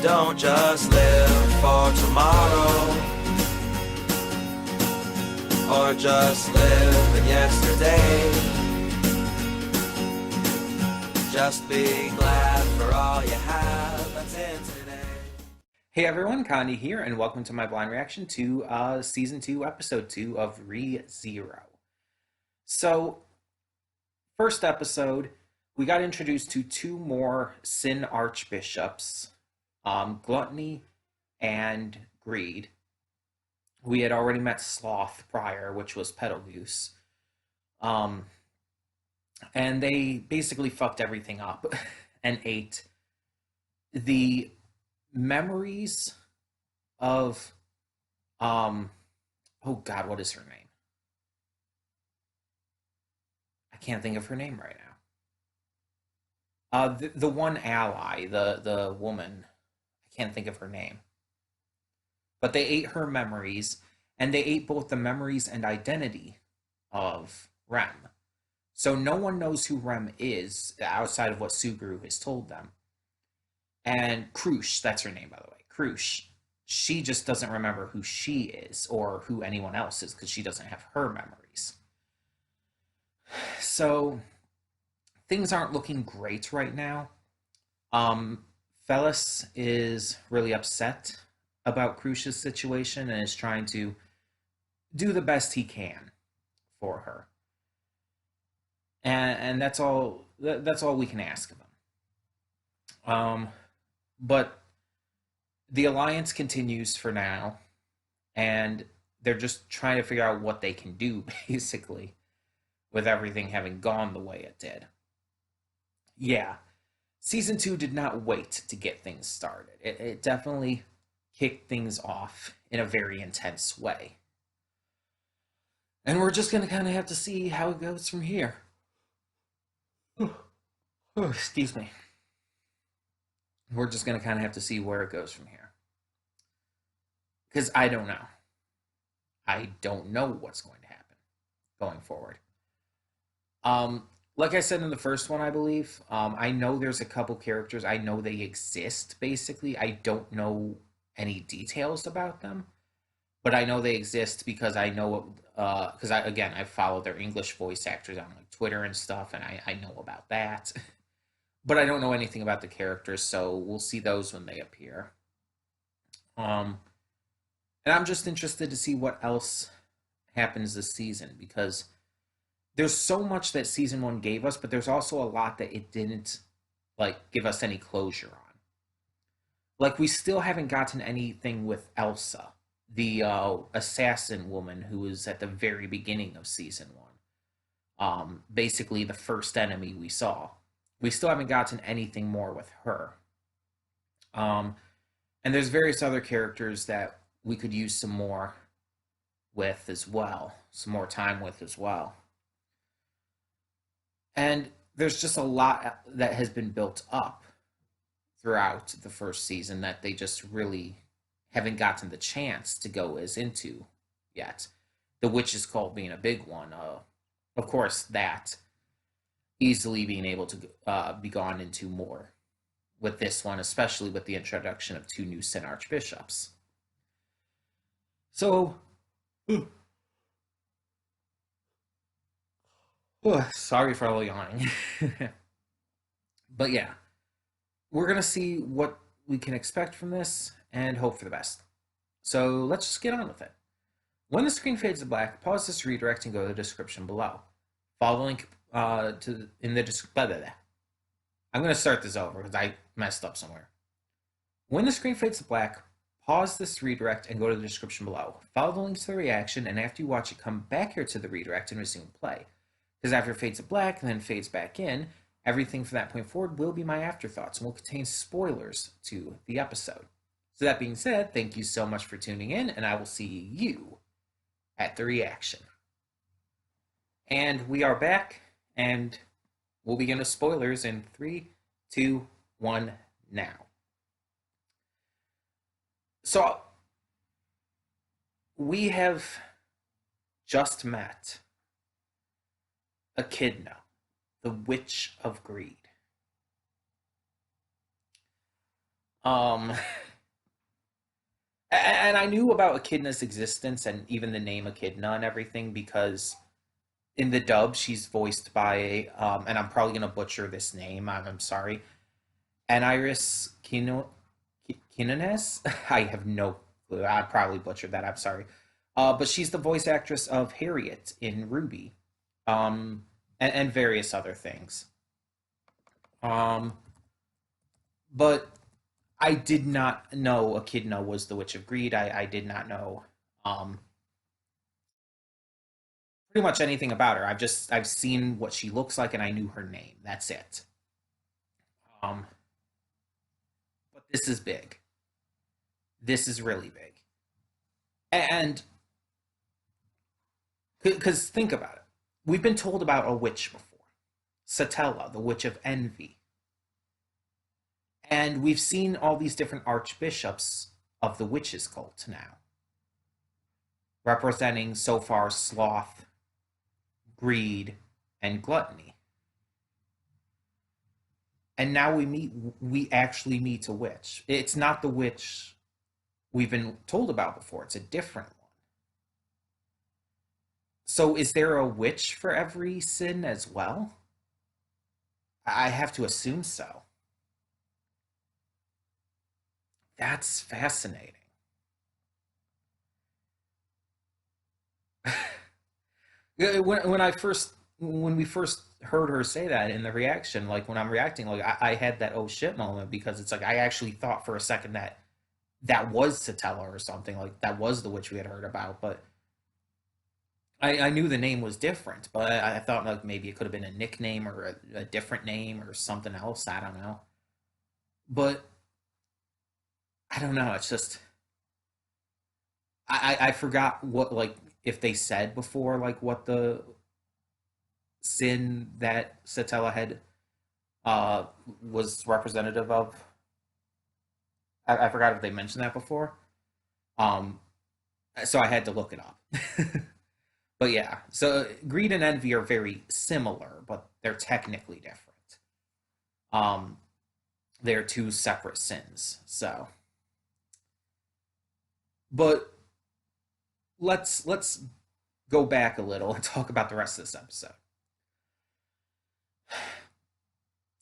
Don't just live for tomorrow, or just live in yesterday. Just be glad for all you have that's in today. Hey everyone, Connie here, and welcome to my blind reaction to Season 2, Episode 2 of ReZero. So, first episode, we got introduced to two more Sin Archbishops, Gluttony and Greed. We had already met Sloth prior, which was Petal Goose. And they basically fucked everything up and ate the memories of oh god, what is her name? I can't think of her name right now. The one ally, the woman, I can't think of her name. But they ate her memories, and they ate both the memories and identity of Rem. So no one knows who Rem is outside of what Sugru has told them. And Krush, that's her name, by the way, Krush, she just doesn't remember who she is or who anyone else is because she doesn't have her memories. So things aren't looking great right now. Fellis is really upset about Krush's situation and is trying to do the best he can for her. And that's all we can ask of him. But the alliance continues for now, and they're just trying to figure out what they can do, basically, with everything having gone the way it did. Yeah, Season 2 did not wait to get things started. It definitely kicked things off in a very intense way. And we're just going to kind of have to see how it goes from here. Oh, excuse me. We're just going to kind of have to see where it goes from here. Because I don't know. I don't know what's going to happen going forward. Like I said in the first one, I believe, I know there's a couple characters. I know they exist, basically. I don't know any details about them. But I know they exist because I know, because I follow their English voice actors on like Twitter and stuff, and I know about that. But I don't know anything about the characters, so we'll see those when they appear. And I'm just interested to see what else happens this season because there's so much that season 1 gave us, but there's also a lot that it didn't like give us any closure on. Like we still haven't gotten anything with Elsa, the assassin woman who was at the very beginning of season 1. Basically the first enemy we saw. We still haven't gotten anything more with her. And there's various other characters that we could use some more with as well, some more time with as well. And there's just a lot that has been built up throughout the first season that they just really haven't gotten the chance to go as into yet. The Witch's Cult being a big one. Of course, that easily being able to be gone into more with this one, especially with the introduction of two new Sin Archbishops. So, sorry for all yawning. But yeah, we're going to see what we can expect from this and hope for the best. So let's just get on with it. When the screen fades to black, pause this redirect and go to the description below. Follow the link in the description. I'm going to start this over because I messed up somewhere. When the screen fades to black, pause this redirect and go to the description below. Follow the link to the reaction, and after you watch it, come back here to the redirect and resume play. Because after it fades to black and then fades back in, everything from that point forward will be my afterthoughts and will contain spoilers to the episode. So that being said, thank you so much for tuning in, and I will see you at the reaction. And we are back, and we'll begin with spoilers in 3, 2, 1, now. So, we have just met Echidna, the Witch of Greed. Um, and I knew about Echidna's existence and even the name Echidna and everything because in the dub she's voiced by and I'm probably gonna butcher this name. I'm sorry, Aniris Quinones. I have no clue. I probably butchered that. I'm sorry. But she's the voice actress of Harriet in Ruby, and various other things. Um, but I did not know Echidna was the Witch of Greed. I did not know um, pretty much anything about her. I've seen what she looks like and I knew her name. That's it. Um, but this is big. This is really big. And because think about it, we've been told about a witch before, Satella, the Witch of Envy, and we've seen all these different archbishops of the witches cult now, representing so far sloth, greed, and gluttony. And now we actually meet a witch. It's not the witch we've been told about before. It's a different one. So is there a witch for every sin as well? I have to assume so. That's fascinating. When I first when we first heard her say that in the reaction, like when I'm reacting, like I had that oh shit moment because it's like I actually thought for a second that that was Satella or something, like that was the witch we had heard about, but I knew the name was different, but I thought like maybe it could have been a nickname or a different name or something else. I don't know, but I don't know. It's just I forgot what like if they said before like what the sin that Satella had uh was representative of. I forgot if they mentioned that before. Um, so I had to look it up. But yeah, so greed and envy are very similar, but they're technically different. Um, they're two separate sins. So, but let's go back a little and talk about the rest of this episode.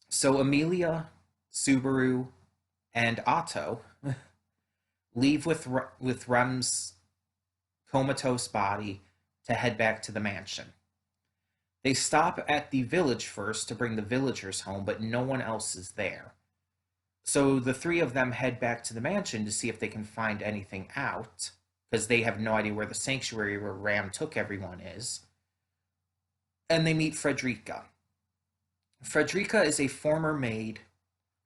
So Amelia, Subaru, and Otto leave with Rem's comatose body to head back to the mansion. They stop at the village first to bring the villagers home, but no one else is there. So the three of them head back to the mansion to see if they can find anything out, because they have no idea where the sanctuary where Ram took everyone is. And they meet Frederica. Frederica is a former maid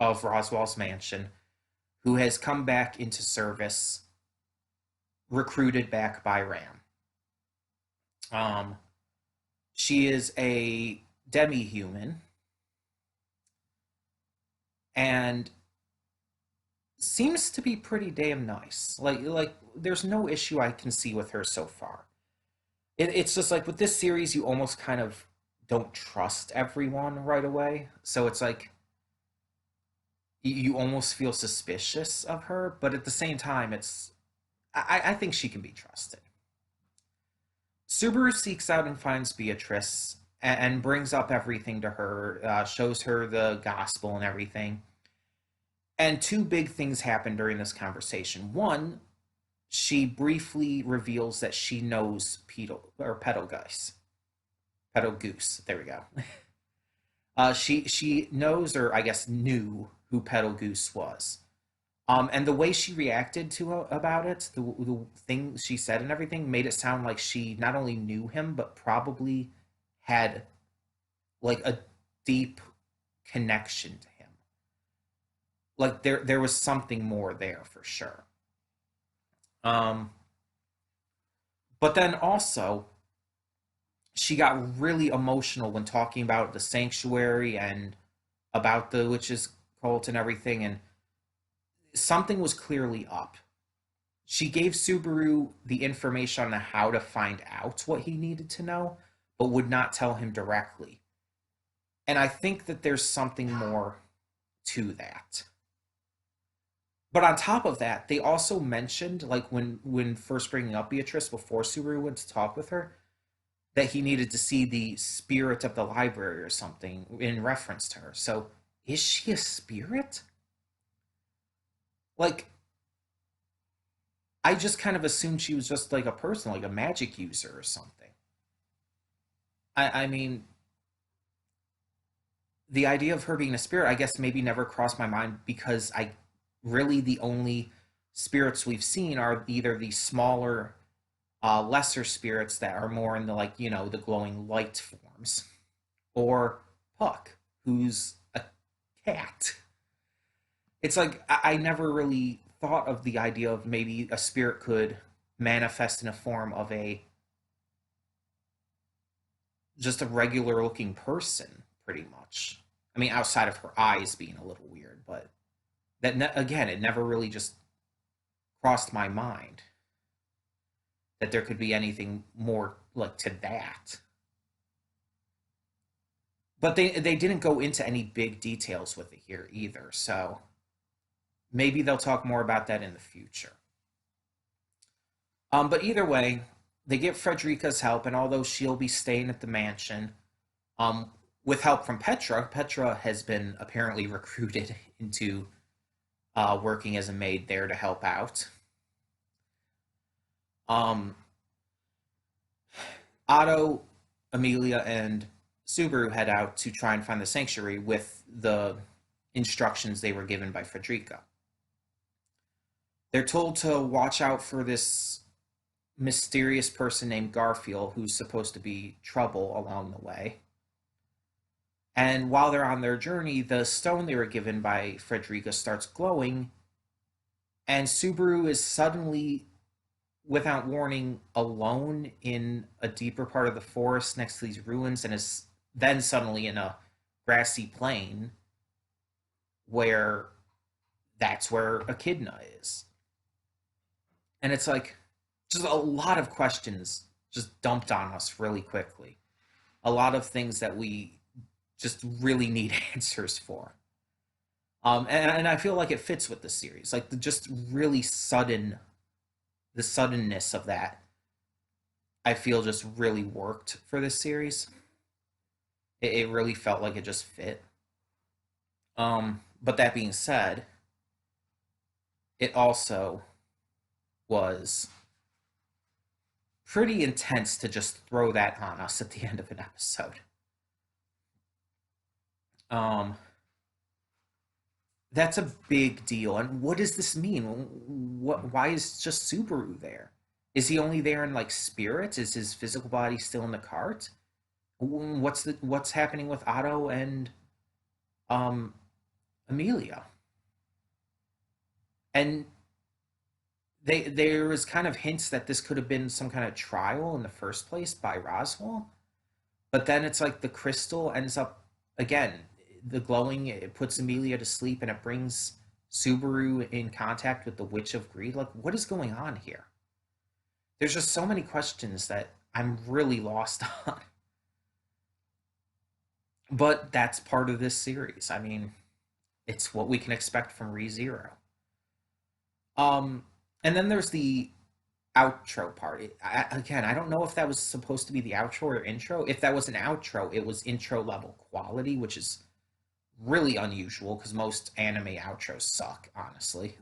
of Roswell's mansion who has come back into service, recruited back by Ram. Um, she is a demi-human and seems to be pretty damn nice. Like there's no issue I can see with her so far. It's just like with this series, you almost kind of don't trust everyone right away. So it's like you almost feel suspicious of her, but at the same time, I think she can be trusted. Subaru seeks out and finds Beatrice and brings up everything to her, shows her the gospel and everything. And two big things happen during this conversation. One, she briefly reveals that she knows Pedalgeist. Pedal Goose. There we go. She knows, or I guess knew, who Pedal Goose was. And the way she reacted to about it, the things she said and everything, made it sound like she not only knew him, but probably had like a deep connection to him. Like there was something more there for sure. Um, but then also she got really emotional when talking about the sanctuary and about the witches cult and everything, and something was clearly up. She gave Subaru the information on how to find out what he needed to know, but would not tell him directly. And I think that there's something more to that. But on top of that, they also mentioned, like when first bringing up Beatrice before Subaru went to talk with her, that he needed to see the spirit of the library or something in reference to her. So is she a spirit? Like, I just kind of assumed she was just like a person, like a magic user or something. I mean, the idea of her being a spirit, I guess maybe never crossed my mind because I really the only spirits we've seen are either the smaller, lesser spirits that are more in the like the glowing light forms, or Puck, who's a cat. It's like I never really thought of the idea of maybe a spirit could manifest in a form of a just a regular looking person, pretty much. I mean, outside of her eyes being a little weird, but again, it never really just crossed my mind that there could be anything more like to that. But they didn't go into any big details with it here either, so maybe they'll talk more about that in the future. But either way, they get Frederica's help, and although she'll be staying at the mansion, um, with help from Petra, Petra has been apparently recruited into working as a maid there to help out. Um, Otto, Amelia, and Subaru head out to try and find the sanctuary with the instructions they were given by Frederica. They're told to watch out for this mysterious person named Garfield who's supposed to be trouble along the way. And while they're on their journey, the stone they were given by Frederica starts glowing, and Subaru is suddenly, without warning, alone in a deeper part of the forest next to these ruins, and is then suddenly in a grassy plain where that's where Echidna is. And it's like just a lot of questions just dumped on us really quickly. A lot of things that we just really need answers for. And I feel like it fits with the series. Like the just really the suddenness of that, I feel just really worked for this series. It really felt like it just fit. But that being said, it also was pretty intense to just throw that on us at the end of an episode. Um, that's a big deal. And what does this mean? Why is just Subaru there? Is he only there in like spirit? Is his physical body still in the cart? What's happening with Otto and um Amelia? And there was kind of hints that this could have been some kind of trial in the first place by Roswell, but then it's like the crystal ends up again, the glowing, it puts Amelia to sleep and it brings Subaru in contact with the Witch of Greed. Like, what is going on here? There's just so many questions that I'm really lost on. But that's part of this series. I mean, it's what we can expect from ReZero. Um, and then there's the outro part. Again, I don't know if that was supposed to be the outro or intro. If that was an outro, it was intro level quality, which is really unusual because most anime outros suck, honestly.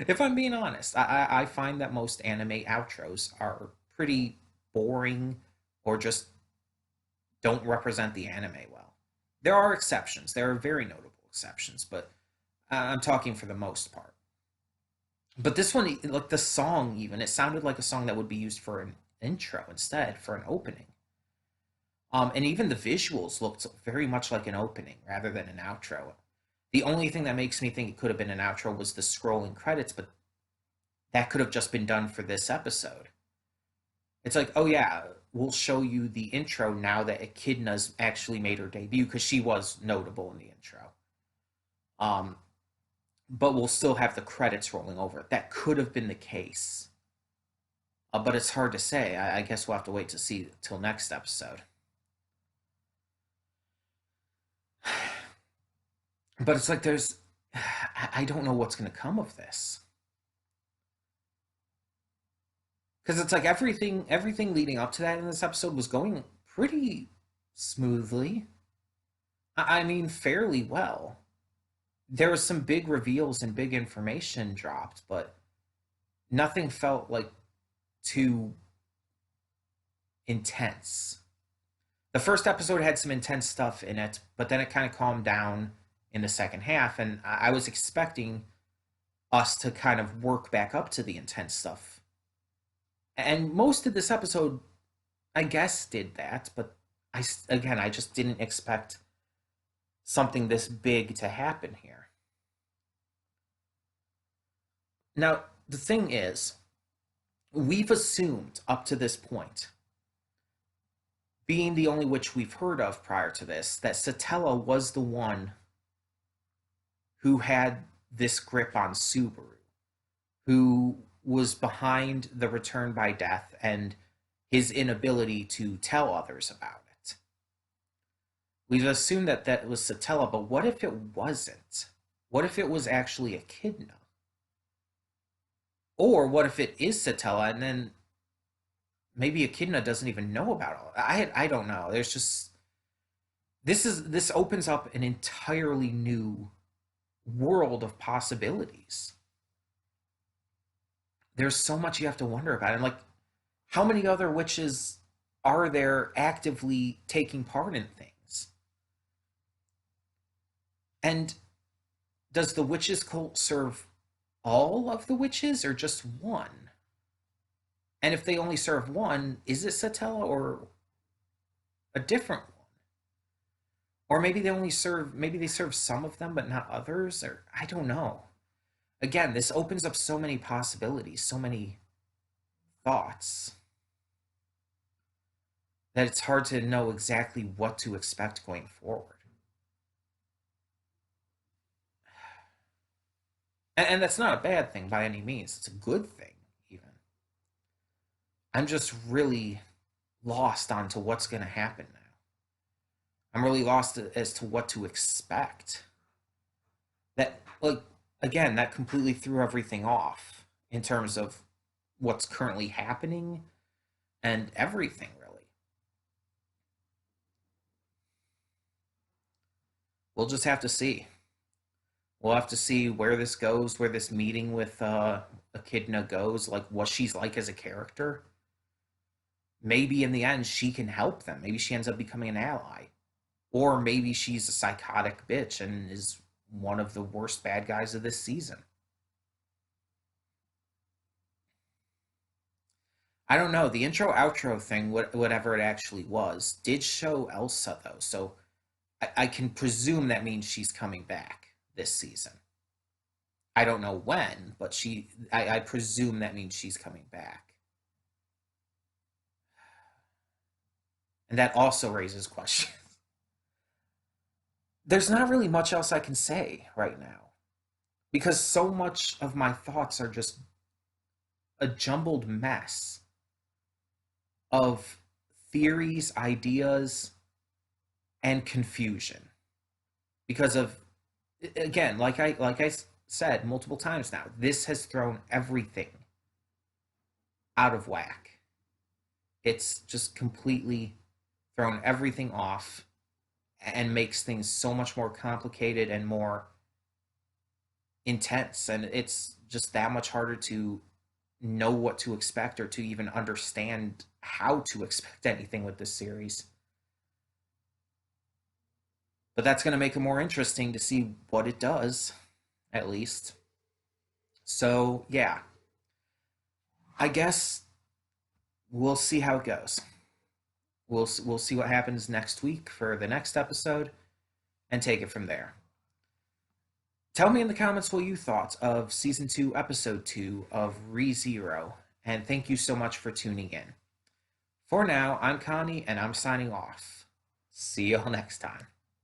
If I'm being honest, I find that most anime outros are pretty boring or just don't represent the anime well. There are exceptions. There are very notable exceptions, but I'm talking for the most part. But this one, like the song, even it sounded like a song that would be used for an intro instead for an opening. And even the visuals looked very much like an opening rather than an outro. The only thing that makes me think it could have been an outro was the scrolling credits, but that could have just been done for this episode. It's like, oh yeah, we'll show you the intro now that Echidna's actually made her debut because she was notable in the intro. Um, but we'll still have the credits rolling over. That could have been the case. But it's hard to say. I guess we'll have to wait to see till next episode. But it's like I don't know what's going to come of this. Because it's like everything leading up to that in this episode was going pretty smoothly. I mean, fairly well. There was some big reveals and big information dropped, but nothing felt like too intense. The first episode had some intense stuff in it, but then it kind of calmed down in the second half, and I was expecting us to kind of work back up to the intense stuff. And most of this episode, I guess, did that, but I just didn't expect something this big to happen here. Now, the thing is, we've assumed up to this point, being the only witch we've heard of prior to this, that Satella was the one who had this grip on Subaru, who was behind the return by death and his inability to tell others about it. We've assumed that that was Satella, but what if it wasn't? What if it was actually Echidna? Or what if it is Satella and then maybe Echidna doesn't even know about it? I don't know. There's just this opens up an entirely new world of possibilities. There's so much you have to wonder about. And like, how many other witches are there actively taking part in things? And does the witches cult serve all of the witches or just one? And if they only serve one, is it Satella or a different one? Or maybe they serve some of them but not others, or I don't know. Again, this opens up so many possibilities, so many thoughts, that it's hard to know exactly what to expect going forward. And that's not a bad thing by any means. It's a good thing, even. I'm just really lost onto what's going to happen now. I'm really lost as to what to expect. That, like, again, that completely threw everything off in terms of what's currently happening and everything, really. We'll just have to see. We'll have to see where this goes, where this meeting with Echidna goes, like what she's like as a character. Maybe in the end she can help them. Maybe she ends up becoming an ally. Or maybe she's a psychotic bitch and is one of the worst bad guys of this season. I don't know. The intro outro thing, whatever it actually was, did show Elsa though, so I can presume that means she's coming back this season. I don't know when, but I presume that means she's coming back. And that also raises questions. There's not really much else I can say right now because so much of my thoughts are just a jumbled mess of theories, ideas, and confusion. Because of, again, like I said multiple times now, this has thrown everything out of whack. It's just completely thrown everything off and makes things so much more complicated and more intense, and it's just that much harder to know what to expect or to even understand how to expect anything with this series. But that's going to make it more interesting to see what it does, at least. So, yeah. I guess we'll see how it goes. We'll see what happens next week for the next episode and take it from there. Tell me in the comments what you thought of Season 2, Episode 2 of ReZero, and thank you so much for tuning in. For now, I'm Connie, and I'm signing off. See y'all next time.